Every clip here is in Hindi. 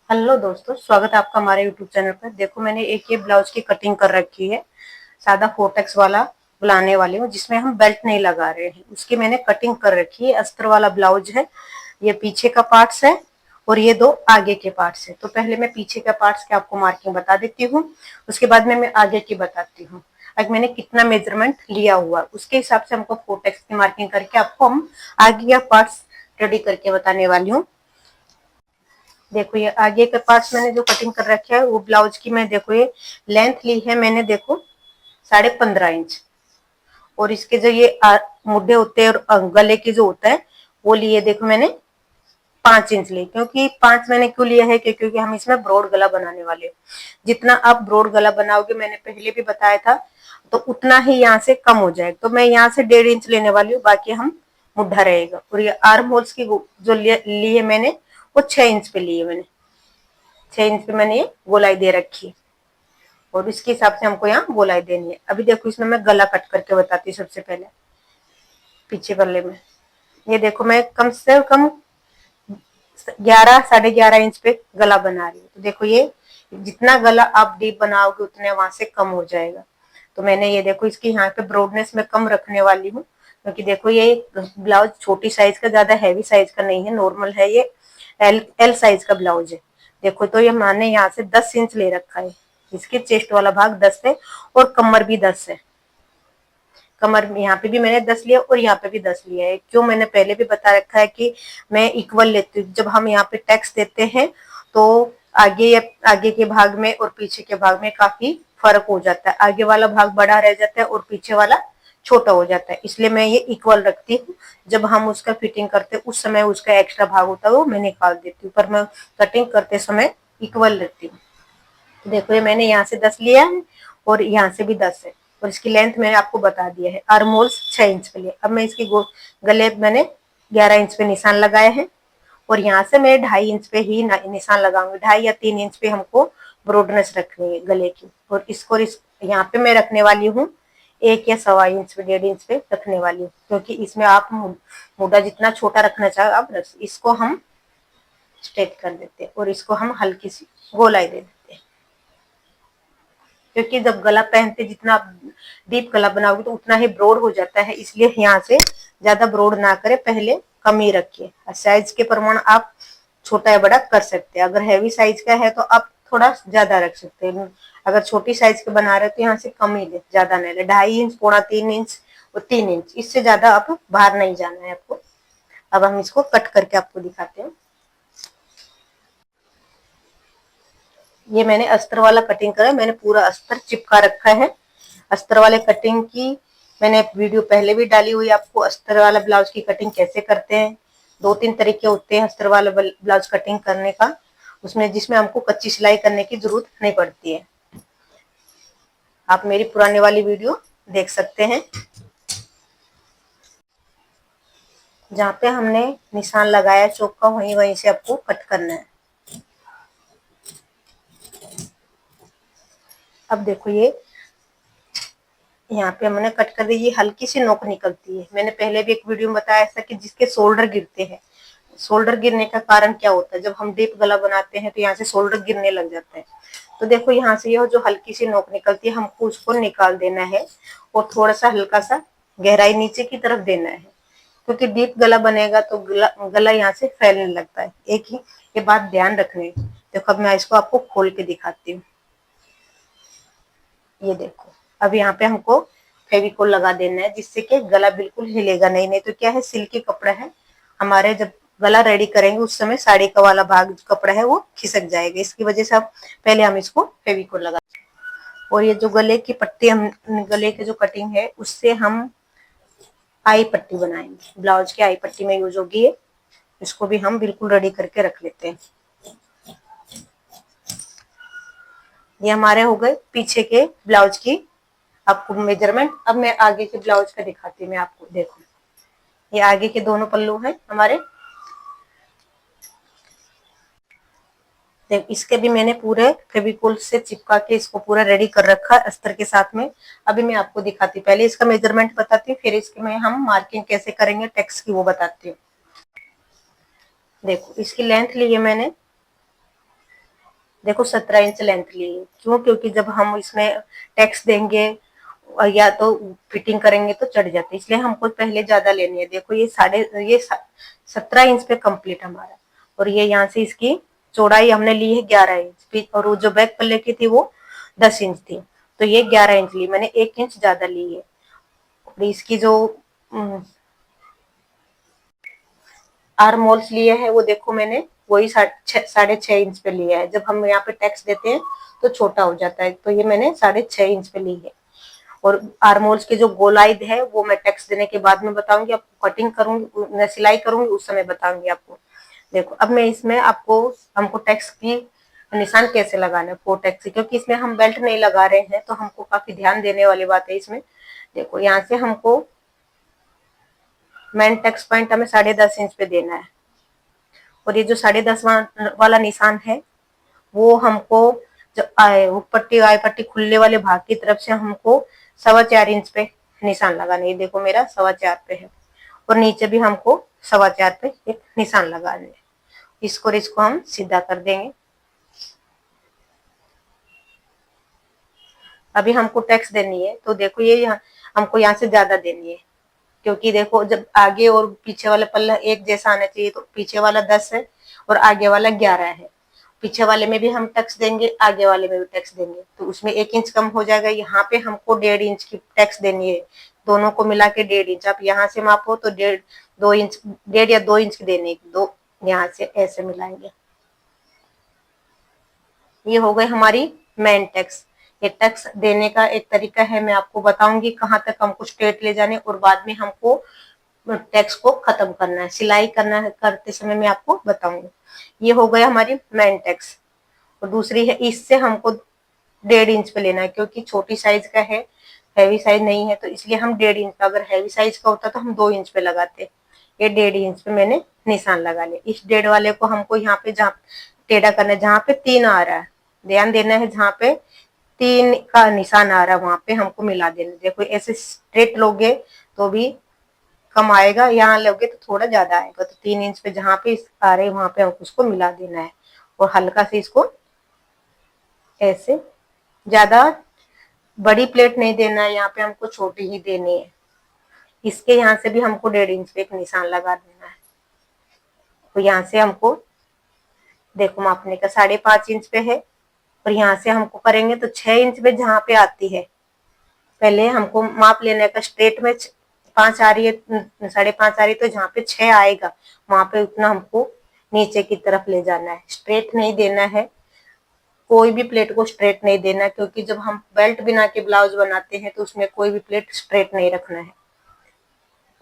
हेलो दोस्तों, स्वागत है आपका हमारे यूट्यूब चैनल पर। देखो, मैंने एक ये ब्लाउज की कटिंग कर रखी है। सादा फोर्टेक्स वाला बुलाने वाली हूँ, जिसमें हम बेल्ट नहीं लगा रहे हैं। उसकी मैंने कटिंग कर रखी है। अस्तर वाला ब्लाउज है। ये पीछे का पार्ट्स है और ये दो आगे के पार्ट्स है। तो पहले मैं पीछे का पार्ट्स के आपको मार्किंग बता देती हूँ, उसके बाद में मैं आगे की बताती हूँ। आज मैंने कितना मेजरमेंट लिया हुआ, उसके हिसाब से हमको फोर्टेक्स की मार्किंग करके आपको हम आगे का पार्ट्स रेडी करके बताने वाली हूँ। देखो, ये आगे के पार्ट्स मैंने जो कटिंग कर रखा है वो ब्लाउज की मैं देखो ये लेंथ ली है मैंने, देखो 15.5 इंच। और इसके जो ये मुड्ढे होते हैं और गले के जो होता है वो लिए देखो मैंने 5 इंच लिए। क्योंकि 5 मैंने क्यों लिया है, क्योंकि हम इसमें ब्रॉड गला बनाने वाले हैं। जितना आप ब्रॉड गला बनाओगे, मैंने पहले भी बताया था, तो उतना ही यहाँ से कम हो जाएगा। तो मैं यहाँ से 1.5 इंच लेने वाली हूँ, बाकी हम मुड्ढा रहेगा। और ये आर्म होल्स की जो लिए मैंने वो 6 इंच पे लिए मैंने। 6 इंच पे मैंने ये गोलाई दे रखी है और इसके हिसाब से हमको यहाँ गोलाई देनी है। अभी देखो, इसमें मैं गला कट करके बताती हूँ। सबसे पहले पीछे गले में ये देखो, मैं कम से कम 11 साढ़े 11 इंच पे गला बना रही हूँ। तो देखो, ये जितना गला आप डीप बनाओगे उतने वहां से कम हो जाएगा। तो मैंने ये देखो, इसकी यहाँ पे ब्रॉडनेस में कम रखने वाली हूँ, क्योंकि देखो ये ब्लाउज छोटी साइज का, ज्यादा हैवी साइज का नहीं है, नॉर्मल है। ये एल साइज का ब्लाउज है। देखो, तो ये मैंने यहाँ से 10 इंच ले रखा है। इसके चेस्ट वाला भाग 10 है और कमर भी 10 है। कमर यहाँ पे भी मैंने 10 लिया और यहाँ पे भी 10 लिया है। क्यों, मैंने पहले भी बता रखा है कि मैं इक्वल लेती हूँ। जब हम यहाँ पे टैक्स देते हैं तो आगे के भाग में और पीछे के भाग में काफी फर्क हो जाता है। आगे वाला भाग बड़ा रह जाता है और पीछे वाला छोटा हो जाता है। इसलिए मैं ये इक्वल रखती हूँ। जब हम उसका फिटिंग करते उस समय उसका एक्स्ट्रा भाग होता है वो मैं निकाल देती हूँ, पर मैं कटिंग करते समय इक्वल लेती हूँ। देखो, ये मैंने यहाँ से 10 लिया है और यहाँ से भी 10 है। और इसकी लेंथ मैंने आपको बता दिया है। आर्म होल्स 6 इंच के लिए। अब मैं इसकी गले मैंने 11 इंच पे निशान लगाए हैं और यहाँ से मैं 2.5 इंच पे ही निशान लगाऊंगी। 2.5 या 3 इंच पे हमको ब्रॉडनेस रखनी है गले की। और इसको यहाँ पे मैं रखने वाली हूँ 1 या 1.25 इंच पे, 1.5 इंच पे रखने वाली हूँ। क्योंकि इसमें आप मुड्ढा जितना छोटा रखना चाहो आप इसको हम स्ट्रेट कर देते हैं और इसको हम हल्की सी गोलाई दे देते हैं। क्योंकि जब गला पहनते जितना आप डीप गला बनाओगे तो उतना ही ब्रॉड हो जाता है। इसलिए यहाँ से ज्यादा ब्रॉड ना करे, पहले कम ही रखिए। साइज के प्रमाण आप छोटा या बड़ा कर सकते हैं। अगर हैवी साइज का है तो आप थोड़ा ज्यादा रख सकते हैं। अगर छोटी साइज के बना रहे हो तो यहाँ से कम ही ले, ज्यादा नहीं ले। 2.5 इंच, 2.25 इंच और 3 इंच, इससे ज्यादा आप बाहर नहीं जाना है आपको। अब हम इसको कट करके आपको दिखाते हैं। ये मैंने अस्तर वाला कटिंग करा है। मैंने पूरा अस्तर चिपका रखा है। अस्तर वाले कटिंग की मैंने वीडियो पहले भी डाली हुई है आपको। अस्तर वाला ब्लाउज की कटिंग कैसे करते हैं, 2-3 तरीके होते हैं अस्तर वाला ब्लाउज कटिंग करने का, उसमें जिसमें हमको कच्ची सिलाई करने की जरूरत नहीं पड़ती है। आप मेरी पुराने वाली वीडियो देख सकते हैं। जहाँ पे हमने निशान लगाया चौक का, वहीं वहीं से आपको कट करना है। अब देखो, ये यहाँ पे हमने कट कर दी। ये हल्की सी नोक निकलती है। मैंने पहले भी एक वीडियो में बताया था कि जिसके शोल्डर गिरते हैं। शोल्डर गिरने का कारण क्या होता है, जब हम डीप गला बनाते हैं तो यहाँ से शोल्डर गिरने लग जाते हैं। तो देखो, यहाँ से यह जो हल्की सी नोक निकलती है हमको उसको निकाल देना है और थोड़ा सा हल्का सा गहराई नीचे की तरफ देना है। क्योंकि डीप गला बनेगा तो गला यहाँ से फैलने लगता है। एक ही ये बात ध्यान रखनी है। देखो, अब मैं इसको आपको खोल के दिखाती हूँ। ये देखो, अब यहाँ पे हमको फेविकोल लगा देना है, जिससे कि गला बिल्कुल हिलेगा नहीं। नहीं तो क्या है, सिल्की कपड़ा है हमारे, जब गला रेडी करेंगे उस समय साड़ी का वाला भाग जो कपड़ा है वो खिसक जाएगा। इसकी वजह से अब पहले हम इसको फेविकोल लगा। और ये जो गले की पट्टी, हम गले की जो कटिंग है उससे हम आई पट्टी बनाएंगे। ब्लाउज की आई पट्टी में यूज होगी ये। इसको भी हम बिल्कुल रेडी करके रख लेते हैं। ये हमारे हो गए पीछे के ब्लाउज की आपको मेजरमेंट। अब मैं आगे के ब्लाउज का दिखाती हूँ मैं आपको। देखो, ये आगे के दोनों पल्लू हैं हमारे। देख, इसके भी मैंने पूरे फेविकोल से चिपका के इसको पूरा रेडी कर रखा है अस्तर के साथ में। अभी मैं आपको दिखाती हूँ। पहले इसका मेजरमेंट बताती हूँ, फिर इसके में हम मार्किंग कैसे करेंगे टेक्स की वो बताती हूँ। देखो, इसकी लेंथ ली है मैंने देखो 17 इंच लेंथ ली है। क्यों? क्योंकि जब हम इसमें टैक्स देंगे और या तो फिटिंग करेंगे तो चढ़ जाते, इसलिए हमको पहले ज्यादा लेनी है। देखो ये 17 इंच पे कंप्लीट हमारा, और ये यहाँ से इसकी चौड़ाई हमने ली है 11 इंच, और वो जो बैक पल्ले की थी वो 10 इंच थी, तो ये 11 इंच ली मैंने, 1 इंच ज्यादा ली है। और इसकी जो आर्म होल्स लिए है वो देखो मैंने वही 6.5 इंच पे लिया है। जब हम यहाँ पे टैक्स देते हैं तो छोटा हो जाता है, तो ये मैंने 6.5 इंच पे ली है। और आर्म होल्स की जो गोलाई है वो मैं टैक्स देने के बाद में बताऊंगी आपको, कटिंग करूंगी, मैं सिलाई करूंगी उस समय बताऊंगी आपको। देखो अब मैं इसमें आपको, हमको टैक्स की निशान कैसे लगाना है 4 टैक्स, क्योंकि इसमें हम बेल्ट नहीं लगा रहे हैं तो हमको काफी ध्यान देने वाली बात है इसमें। देखो यहाँ से हमको मेन टैक्स पॉइंट हमें 10.5 इंच पे देना है, और ये जो 10.5 वाला निशान है वो हमको जब वो पट्टी आई पट्टी खुलने वाले भाग की तरफ से हमको 4.25 इंच पे निशान लगाना है। देखो मेरा 4.25 पे है, और नीचे भी हमको 4.25 पे एक निशान लगाना है। इसको हम सीधा कर देंगे। अभी हमको टैक्स देनी है, तो देखो ये हमको यहाँ से ज्यादा देनी है, क्योंकि देखो जब आगे और पीछे वाला पल्ला एक जैसा आना चाहिए, तो पीछे वाला 10 है और आगे वाला 11 है। पीछे वाले में भी हम टैक्स देंगे, आगे वाले में भी टैक्स देंगे, तो उसमें 1 इंच कम हो जाएगा। यहाँ पे हमको 1.5 इंच की टैक्स देनी है, दोनों को मिला के 1.5 इंच। आप यहाँ से मापो तो 2 इंच, 1.5 या 2 इंच की देने की, दो यहाँ से ऐसे मिलाएंगे। ये हो गई हमारी मेन टैक्स। ये टैक्स देने का एक तरीका है, मैं आपको बताऊंगी कहाँ तक हमको स्ट्रेट ले जाने, और बाद में हमको टैक्स को खत्म करना है, सिलाई करना है, करते समय मैं आपको बताऊंगी। ये हो गया हमारी मेन टैक्स। और दूसरी है, इससे हमको 1.5 इंच पे लेना है, क्योंकि छोटी साइज का है, हैवी साइज नहीं है, तो इसलिए हम 1.5 इंच का, अगर हैवी साइज का होता तो हम 2 इंच पे लगाते। ये 1.5 इंच पे मैंने निशान लगा लिया। इस 1.5 वाले को हमको यहाँ पे जहाँ टेढ़ा करना है, जहाँ पे 3 आ रहा है, ध्यान देना है, जहाँ पे 3 का निशान आ रहा है वहां पे हमको मिला देना। देखो ऐसे स्ट्रेट लोगे तो भी कम आएगा, यहाँ लोगे तो थोड़ा ज्यादा आएगा, तो 3 इंच पे जहाँ पे आ रहे वहां पे हमको उसको मिला देना है, और हल्का से इसको ऐसे, ज्यादा बड़ी प्लेट नहीं देना है, यहाँ पे हमको छोटी ही देनी है। इसके यहाँ से भी हमको 1.5 इंच पे एक निशान लगा देना है। तो यहाँ से हमको देखो मापने का 5.5 इंच पे है, और यहाँ से हमको करेंगे तो 6 इंच पे जहाँ पे आती है, पहले हमको माप लेने का। स्ट्रेट में 5 आ रही है, 5.5 आ रही है, तो जहाँ पे 6 आएगा वहां पे उतना हमको नीचे की तरफ ले जाना है, स्ट्रेट नहीं देना है। कोई भी प्लेट को स्ट्रेट नहीं देना, क्योंकि जब हम बेल्ट बिना के ब्लाउज बनाते हैं तो उसमें कोई भी प्लेट स्ट्रेट नहीं रखना है।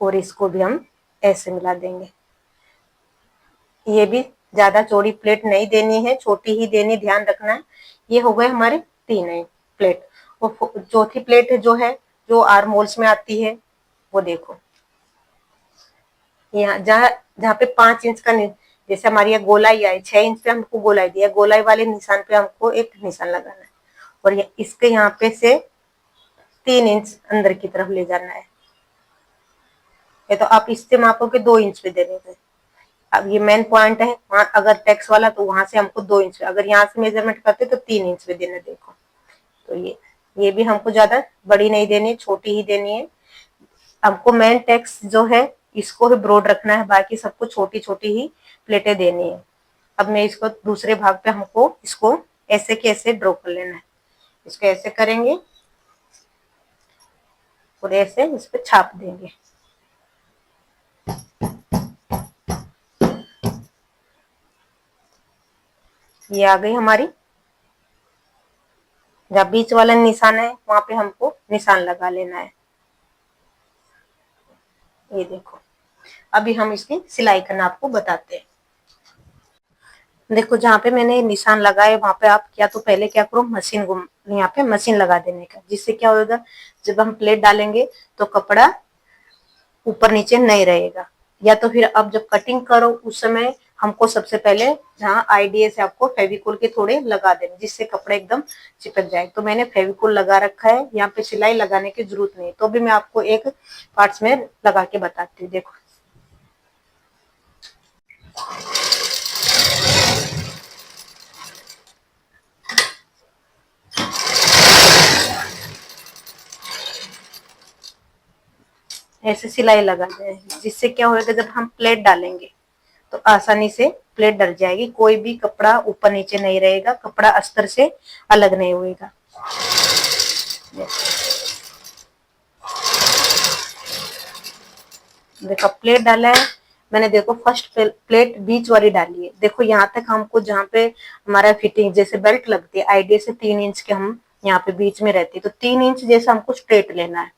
और इसको भी हम ऐसे मिला देंगे। ये भी ज्यादा चौड़ी प्लेट नहीं देनी है, छोटी ही देनी, ध्यान रखना है। ये हो गए हमारे 3 प्लेट। और चौथी प्लेट जो है, जो आर्म होल्स में आती है, वो देखो यहाँ जहाँ जहाँ पे 5 इंच का, जैसे हमारी यहाँ गोलाई आई 6 इंच पे हमको गोलाई दिया, गोलाई वाले निशान पे हमको एक निशान लगाना है, और ये इसके यहाँ पे से 3 इंच अंदर की तरफ ले जाना है। ये तो आप इससे मापोगे 2 इंच पे देने थे। अब ये मेन पॉइंट है, वहां अगर टैक्स वाला तो वहां से हमको 2 इंच, अगर यहाँ से मेजरमेंट करते तो 3 इंच पे देना। देखो तो ये भी हमको ज्यादा बड़ी नहीं देनी, छोटी ही देनी है। हमको मेन टैक्स जो है इसको ही ब्रॉड रखना है, बाकी सबको छोटी छोटी ही प्लेटें देनी है। अब मैं इसको दूसरे भाग पे हमको इसको ऐसे के ऐसे ड्रॉ कर लेना है। इसको ऐसे करेंगे और ऐसे इस पे छाप देंगे। ये आ गई हमारी, जहाँ बीच वाला निशान है वहां पे हमको निशान लगा लेना है। ये देखो अभी हम इसकी सिलाई करना आपको बताते हैं। देखो जहाँ पे मैंने निशान लगाए वहां पे आप क्या तो पहले क्या करो, मशीन घुम, यहाँ पे मशीन लगा देने का, जिससे क्या होगा, जब हम प्लेट डालेंगे तो कपड़ा ऊपर नीचे नहीं रहेगा। या तो फिर अब जब कटिंग करो उस समय हमको सबसे पहले जहाँ आईडीए से आपको फेविकोल के थोड़े लगा देने, जिससे कपड़ा एकदम चिपक जाए। तो मैंने फेविकोल लगा रखा है, यहाँ पे सिलाई लगाने की जरूरत नहीं, तो भी मैं आपको एक पार्ट्स में लगा के बताती हूँ। देखो ऐसे सिलाई लगा दें, जिससे क्या होगा जब हम प्लेट डालेंगे तो आसानी से प्लेट डल जाएगी, कोई भी कपड़ा ऊपर नीचे नहीं रहेगा, कपड़ा अस्तर से अलग नहीं होएगा। देखो प्लेट डाला है मैंने, देखो फर्स्ट प्लेट बीच वाली डाली है। देखो यहाँ तक हमको जहाँ पे हमारा फिटिंग जैसे बेल्ट लगती है आइडिया से 3 इंच के हम यहाँ पे बीच में रहती है, तो 3 इंच जैसा हमको स्ट्रेट लेना है।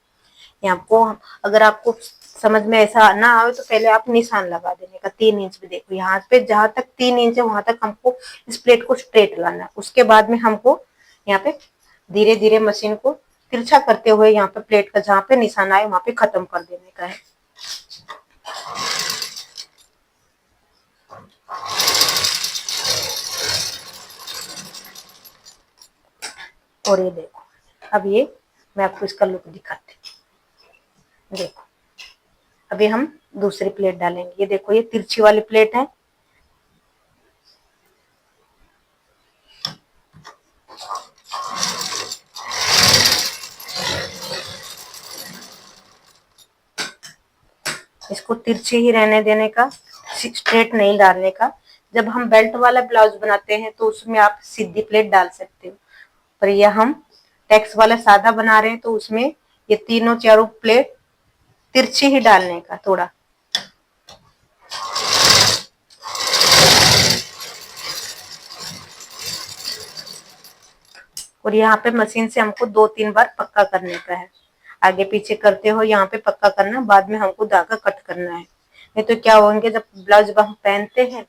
यहाँ को अगर आपको समझ में ऐसा ना आए तो पहले आप निशान लगा देने का 3 इंच पे। देखो यहाँ पे जहां तक 3 इंच है वहां तक हमको इस प्लेट को स्ट्रेट लाना है। उसके बाद में हमको यहाँ पे धीरे धीरे मशीन को तिरछा करते हुए यहाँ पे प्लेट का जहाँ पे निशान आए वहां पे खत्म कर देने का है। और ये देखो अब ये मैं आपको इसका लुक दिखाती हूँ। देखो अभी हम दूसरी प्लेट डालेंगे। ये देखो ये तिरछी वाली प्लेट है, इसको तिरछी ही रहने देने का, स्ट्रेट नहीं डालने का। जब हम बेल्ट वाला ब्लाउज बनाते हैं तो उसमें आप सीधी प्लेट डाल सकते हो, पर यह हम टैक्स वाला सादा बना रहे हैं तो उसमें ये तीनों चारों प्लेट तिरछी ही डालने का थोड़ा। और यहाँ पे मशीन से हमको 2-3 बार पक्का करने का है। आगे पीछे करते हो यहाँ पे पक्का करना, बाद में हमको धागा कट करना है। नहीं तो क्या होंगे जब ब्लाउज हम पहनते हैं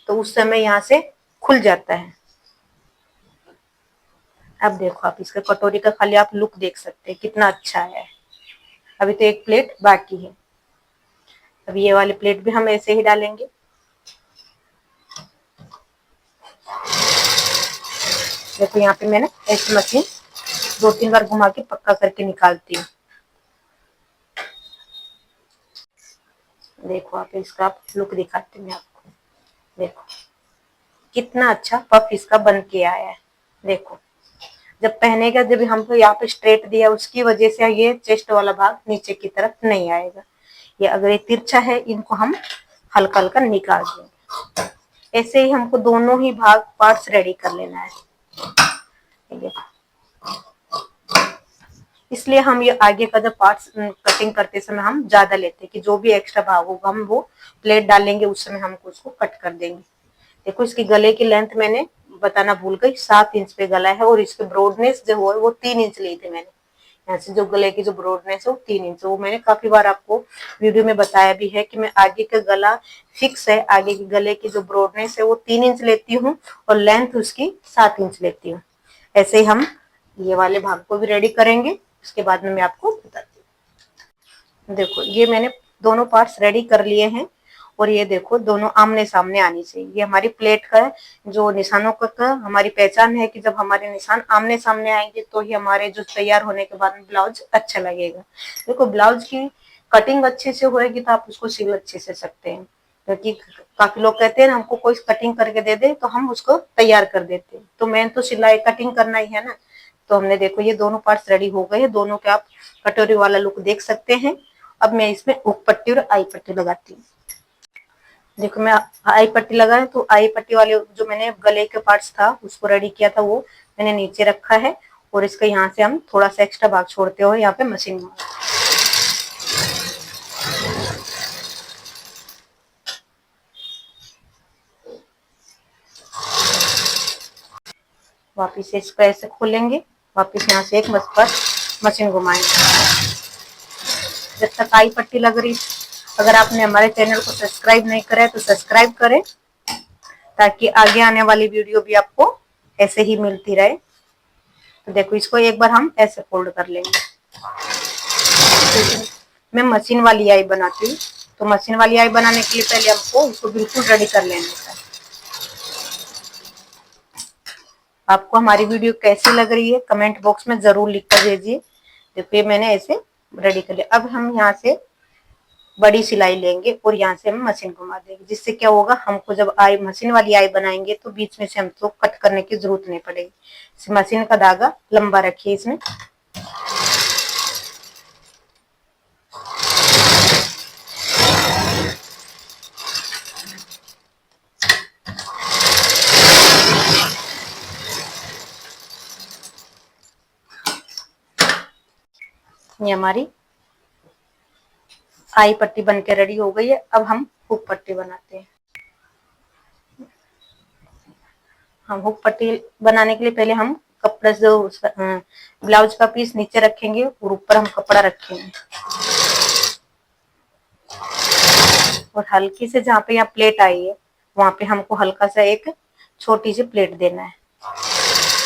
तो उस समय यहाँ से खुल जाता है। अब देखो आप इसका कटोरी का खाली आप लुक देख सकते हैं कितना अच्छा है। अभी तो एक प्लेट बाकी है, अब ये वाली प्लेट भी हम ऐसे ही डालेंगे। देखो यहाँ पे मैंने ऐसी मशीन 2-3 बार घुमा के पक्का करके निकालती हूँ। देखो आप इसका लुक दिखाती हूँ आपको। देखो कितना अच्छा पफ इसका बन के आया है। देखो जब पहनेगा, जब हमको यहाँ पे स्ट्रेट दिया उसकी वजह से ये चेस्ट वाला भाग नीचे की तरफ नहीं आएगा। ये अगर ये तिरछा है इनको हम हल्का हल्का निकाल देंगे। ऐसे ही हमको दोनों ही भाग पार्ट्स रेडी कर लेना है। इसलिए हम ये आगे का जो पार्ट्स कटिंग करते समय हम ज्यादा लेते हैं कि जो भी एक्स्ट्रा भाग होगा हम वो प्लेट डालेंगे उस समय हमको उसको कट कर देंगे। देखो इसकी गले की लेंथ मैंने बताना भूल गई, 7 इंच पे गला है और इसके ब्रॉडनेस जो है वो 3 इंच ली थी मैंने। यहाँ से जो गले की जो ब्रॉडनेस है वो 3 इंच, वो मैंने काफी बार आपको वीडियो में बताया भी है कि मैं आगे का गला फिक्स है, आगे के गले की जो ब्रॉडनेस है वो 3 इंच लेती हूँ और लेंथ उसकी 7 इंच लेती हूँ। ऐसे ही हम ये वाले भाग को भी रेडी करेंगे, उसके बाद में मैं आपको बताती हूँ। देखो ये मैंने दोनों पार्ट्स रेडी कर लिए हैं और ये देखो दोनों आमने सामने आनी चाहिए। ये हमारी प्लेट का जो निशानों का हमारी पहचान है कि जब हमारे निशान आमने सामने आएंगे तो ही हमारे जो तैयार होने के बाद में ब्लाउज अच्छा लगेगा। देखो ब्लाउज की कटिंग अच्छे से होएगी तो आप उसको सिल अच्छे से सकते हैं, क्योंकि काफी लोग कहते हैं ना हमको कोई कटिंग करके दे दे तो हम उसको तैयार कर देते हैं, तो मेन तो सिलाई कटिंग करना ही है ना। तो हमने देखो ये दोनों पार्ट्स रेडी हो गए हैं, दोनों के आप कटोरी वाला लुक देख सकते हैं। अब मैं इसमें हुक पट्टी और आई पट्टी लगाती हूँ। देखो मैं आई पट्टी लगाए तो आई पट्टी वाले जो मैंने गले के पार्ट्स था उसको रेडी किया था वो मैंने नीचे रखा है और इसका यहाँ से हम थोड़ा सा एक्स्ट्रा भाग छोड़ते हुए यहाँ पे मशीन में वापिस से इसको ऐसे खोलेंगे, वापिस यहाँ से एक पर मशीन घुमाएंगे जब तक आई पट्टी लग रही। अगर आपने हमारे चैनल को सब्सक्राइब नहीं करा है तो सब्सक्राइब करें ताकि आगे आने वाली वीडियो भी आपको ऐसे ही मिलती रहे। तो देखो इसको एक बार हम ऐसे फोल्ड कर लेंगे। मैं मशीन वाली आई बनाती हूँ, तो मशीन वाली आई बनाने के लिए पहले हमको इसको बिल्कुल रेडी कर लेने का। आपको हमारी वीडियो कैसी लग रही है कमेंट बॉक्स में जरूर लिख कर भेजिए। देखिए मैंने ऐसे रेडी कर लिया। अब हम यहाँ से बड़ी सिलाई लेंगे और यहाँ से हम मशीन घुमा देंगे, जिससे क्या होगा हमको जब आई मशीन वाली आई बनाएंगे तो बीच में से हमको कट करने की जरूरत नहीं पड़ेगी। मशीन का धागा लंबा रखिए इसमें। ये हमारी आई पट्टी बनके रेडी हो गई है। अब हम हुक पट्टी बनाते हैं। हम हुक पट्टी बनाने के लिए पहले हम कपड़ा जो ब्लाउज का पीस नीचे रखेंगे और ऊपर हम कपड़ा रखेंगे और हल्की से जहाँ पे यहाँ प्लेट आई है वहां पे हमको हल्का सा एक छोटी सी प्लेट देना है,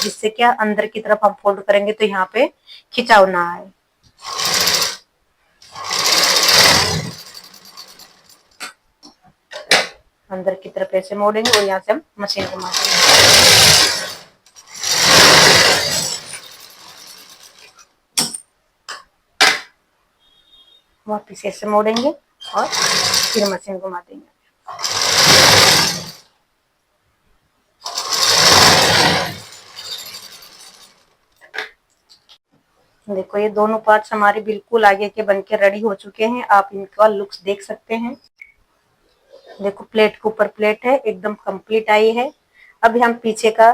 जिससे क्या अंदर की तरफ हम फोल्ड करेंगे तो यहाँ पे खिंचाव ना आए। अंदर की तरफ ऐसे मोड़ेंगे और यहाँ से हम मशीन घुमाएंगे। वापिस ऐसे मोड़ेंगे और फिर मशीन घुमा देंगे। देखो ये दोनों पार्ट्स हमारे बिल्कुल आगे के बनके रेडी हो चुके हैं। आप इनका लुक्स देख सकते हैं। देखो प्लेट के ऊपर प्लेट है, एकदम कंप्लीट आई है। अभी हम पीछे का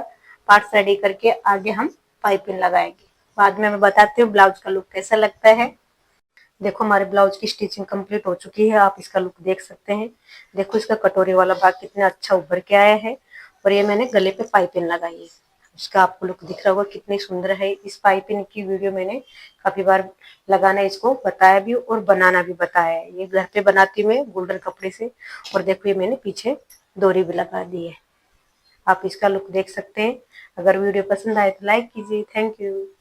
पार्ट्स रेडी करके आगे हम पाइपिंग लगाएंगे। बाद में मैं बताती हूँ ब्लाउज का लुक कैसा लगता है। देखो हमारे ब्लाउज की स्टिचिंग कंप्लीट हो चुकी है। आप इसका लुक देख सकते हैं। देखो इसका कटोरी वाला भाग कितना अच्छा उभर के आया है और ये मैंने गले पे पाइपिंग लगाई है। इसका आपको लुक दिख रहा होगा कितनी सुंदर है। इस पाइपिंग की वीडियो मैंने काफी बार लगाना इसको बताया भी और बनाना भी बताया है। ये घर पे बनाती हूँ मैं गोल्डन कपड़े से। और देखो ये मैंने पीछे डोरी भी लगा दी है। आप इसका लुक देख सकते हैं। अगर वीडियो पसंद आए तो लाइक कीजिए। Thank you.